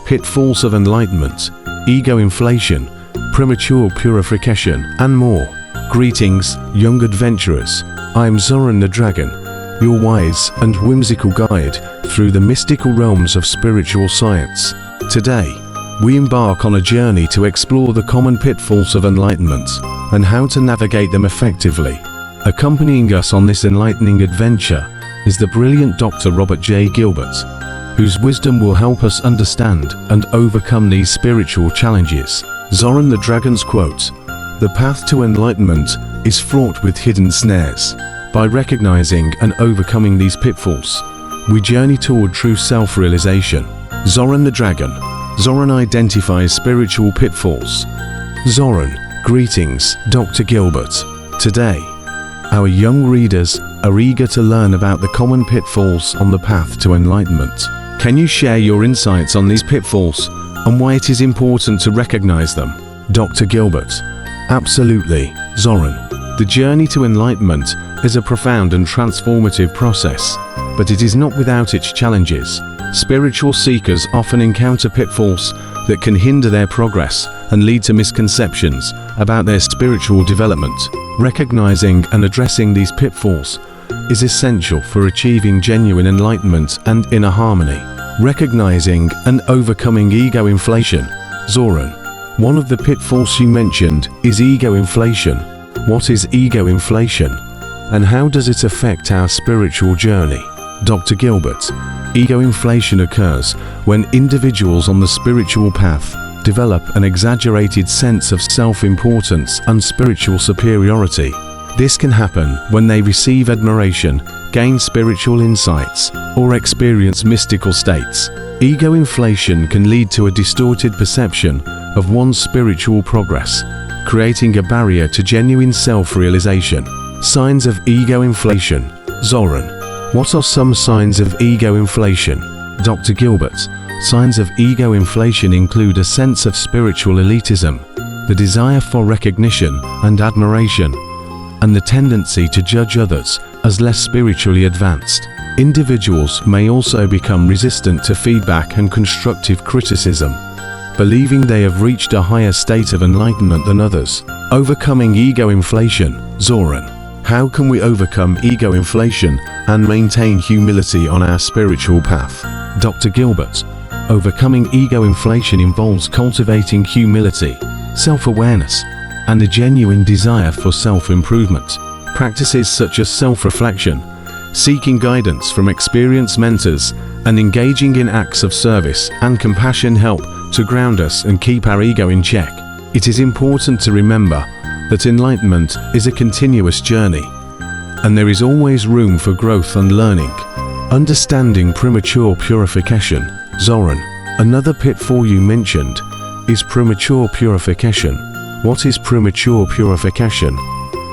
Pitfalls of Enlightenment, Ego Inflation, Premature Purification, and more. Greetings, young adventurers. I am Zoran the Dragon, your wise and whimsical guide through the mystical realms of spiritual science. Today, we embark on a journey to explore the common pitfalls of enlightenment and how to navigate them effectively. Accompanying us on this enlightening adventure is the brilliant Dr. Robert J. Gilbert, whose wisdom will help us understand and overcome these spiritual challenges. Zoran the Dragon's quote: "The path to enlightenment is fraught with hidden snares. By recognizing and overcoming these pitfalls, we journey toward true self-realization." Zoran the Dragon. Zoran identifies spiritual pitfalls. Zoran, greetings, Dr. Gilbert. Today, our young readers are eager to learn about the common pitfalls on the path to enlightenment. Can you share your insights on these pitfalls and why it is important to recognize them? Dr. Gilbert. Absolutely, Zoran. The journey to enlightenment is a profound and transformative process, but it is not without its challenges. Spiritual seekers often encounter pitfalls that can hinder their progress and lead to misconceptions about their spiritual development. Recognizing and addressing these pitfalls is essential for achieving genuine enlightenment and inner harmony. Recognizing and overcoming ego inflation. Zoran, one of the pitfalls you mentioned is ego inflation. What is ego inflation, and how does it affect our spiritual journey? Dr. Gilbert. Ego inflation occurs when individuals on the spiritual path develop an exaggerated sense of self-importance and spiritual superiority. This can happen when they receive admiration, gain spiritual insights, or experience mystical states. Ego inflation can lead to a distorted perception of one's spiritual progress, creating a barrier to genuine self-realization. Signs of ego inflation. Zoran, what are some signs of ego inflation? Dr. Gilbert. Signs of ego inflation include a sense of spiritual elitism, the desire for recognition and admiration, and the tendency to judge others as less spiritually advanced. Individuals may also become resistant to feedback and constructive criticism, believing they have reached a higher state of enlightenment than others. Overcoming ego inflation. Zoran, how can we overcome ego inflation and maintain humility on our spiritual path? Dr. Gilbert. Overcoming ego inflation involves cultivating humility, self-awareness, and a genuine desire for self-improvement. Practices such as self-reflection, seeking guidance from experienced mentors, and engaging in acts of service and compassion help to ground us and keep our ego in check. It is important to remember that enlightenment is a continuous journey, and there is always room for growth and learning. Understanding premature purification. Zoran, another pitfall you mentioned is premature purification. What is premature purification,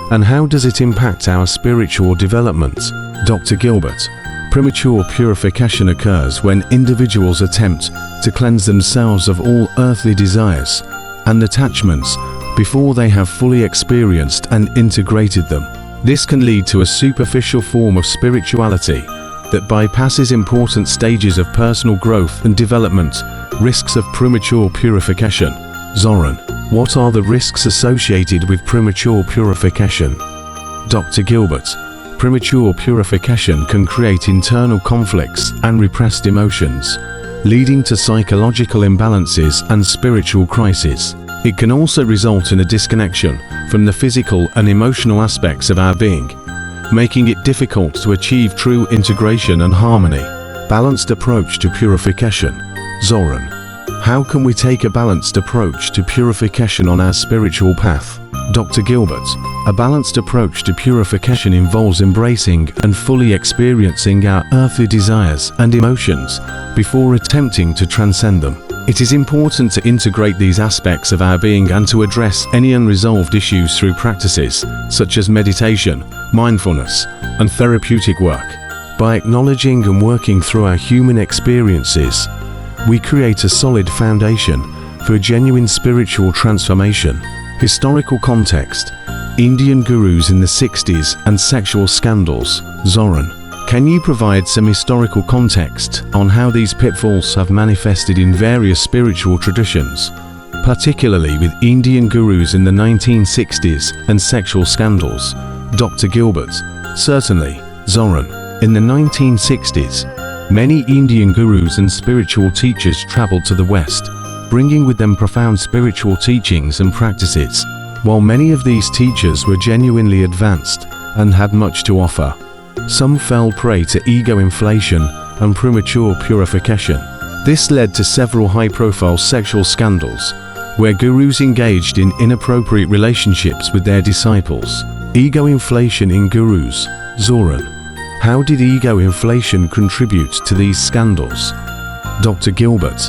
and how does it impact our spiritual development? Dr. Gilbert. Premature purification occurs when individuals attempt to cleanse themselves of all earthly desires and attachments before they have fully experienced and integrated them. This can lead to a superficial form of spirituality that bypasses important stages of personal growth and development. Risks of premature purification. Zoran, what are the risks associated with premature purification? Dr. Gilbert. Premature purification can create internal conflicts and repressed emotions, leading to psychological imbalances and spiritual crises. It can also result in a disconnection from the physical and emotional aspects of our being, making it difficult to achieve true integration and harmony. Balanced approach to purification. Zoran, how can we take a balanced approach to purification on our spiritual path? Dr. Gilbert. A balanced approach to purification involves embracing and fully experiencing our earthly desires and emotions before attempting to transcend them. It is important to integrate these aspects of our being and to address any unresolved issues through practices such as meditation, mindfulness, and therapeutic work. By acknowledging and working through our human experiences, we create a solid foundation for genuine spiritual transformation. Historical context. Indian gurus in the 60s and sexual scandals. Zoran, Can you provide some historical context on how these pitfalls have manifested in various spiritual traditions, particularly with Indian gurus in the 1960s and sexual scandals? Dr. Gilbert: Certainly, Zoran. In the 1960s, many Indian gurus and spiritual teachers traveled to the West, bringing with them profound spiritual teachings and practices. While many of these teachers were genuinely advanced and had much to offer, some fell prey to ego inflation and premature purification. This led to several high-profile sexual scandals, where gurus engaged in inappropriate relationships with their disciples. Ego inflation in gurus. Zoran: How did ego inflation contribute to these scandals? Dr. Gilbert: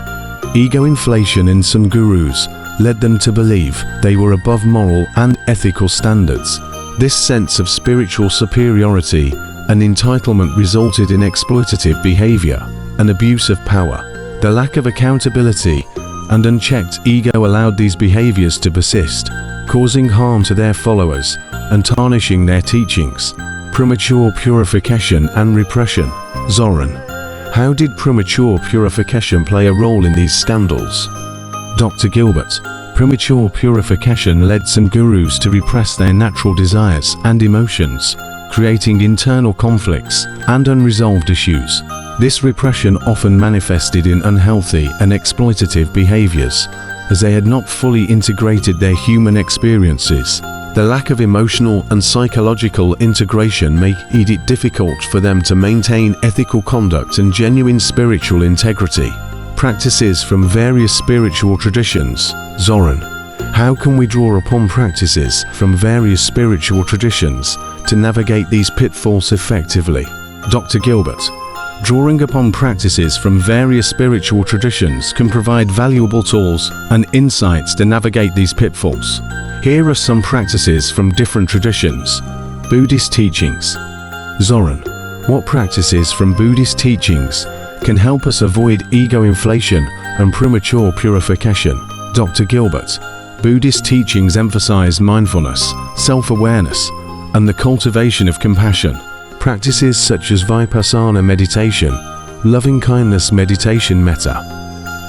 Ego inflation in some gurus led them to believe they were above moral and ethical standards. This sense of spiritual superiority and entitlement resulted in exploitative behavior and abuse of power. The lack of accountability and unchecked ego allowed these behaviors to persist, causing harm to their followers and tarnishing their teachings. Premature purification and repression. Zoran: How did premature purification play a role in these scandals? Dr. Gilbert: Premature purification led some gurus to repress their natural desires and emotions, creating internal conflicts and unresolved issues. This repression often manifested in unhealthy and exploitative behaviors, as they had not fully integrated their human experiences. The lack of emotional and psychological integration made it difficult for them to maintain ethical conduct and genuine spiritual integrity. Practices from various spiritual traditions. Zoran: How can we draw upon practices from various spiritual traditions to navigate these pitfalls effectively? Dr. Gilbert: Drawing upon practices from various spiritual traditions can provide valuable tools and insights to navigate these pitfalls. Here are some practices from different traditions. Buddhist teachings. Zoran: What practices from Buddhist teachings can help us avoid ego inflation and premature purification? Dr. Gilbert: Buddhist teachings emphasize mindfulness, self-awareness, and the cultivation of compassion. Practices such as vipassana meditation, loving-kindness meditation metta,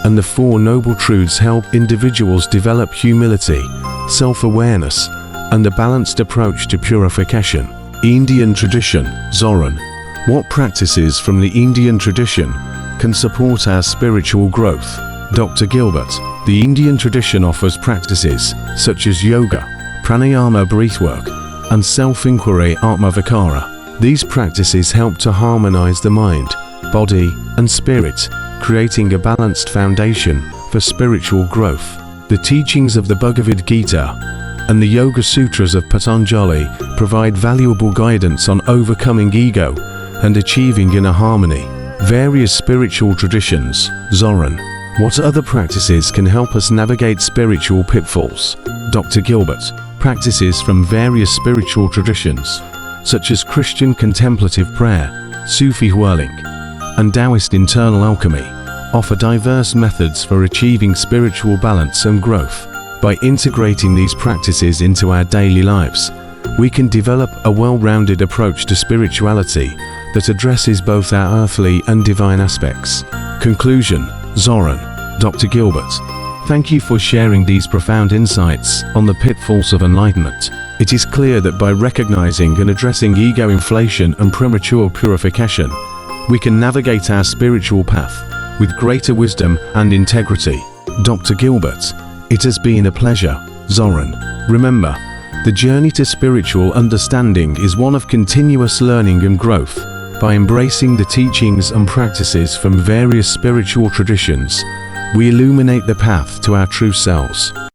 and the Four Noble Truths help individuals develop humility, self-awareness, and a balanced approach to purification. Indian tradition. Zoran: What practices from the Indian tradition can support our spiritual growth? Dr. Gilbert: The Indian tradition offers practices such as yoga, pranayama breathwork, and self-inquiry atmavikara. These practices help to harmonize the mind, body, and spirit, creating a balanced foundation for spiritual growth. The teachings of the Bhagavad Gita and the Yoga Sutras of Patanjali provide valuable guidance on overcoming ego and achieving inner harmony. Various spiritual traditions. Zoran: What other practices can help us navigate spiritual pitfalls? Dr. Gilbert: Practices from various spiritual traditions, such as Christian contemplative prayer, Sufi whirling, and Taoist internal alchemy, offer diverse methods for achieving spiritual balance and growth. By integrating these practices into our daily lives, we can develop a well-rounded approach to spirituality that addresses both our earthly and divine aspects. Conclusion. Zoran: Dr. Gilbert, thank you for sharing these profound insights on the pitfalls of enlightenment. It is clear that by recognizing and addressing ego inflation and premature purification, we can navigate our spiritual path with greater wisdom and integrity. Dr. Gilbert, it has been a pleasure. Zoran: Remember, the journey to spiritual understanding is one of continuous learning and growth. By embracing the teachings and practices from various spiritual traditions, we illuminate the path to our true selves.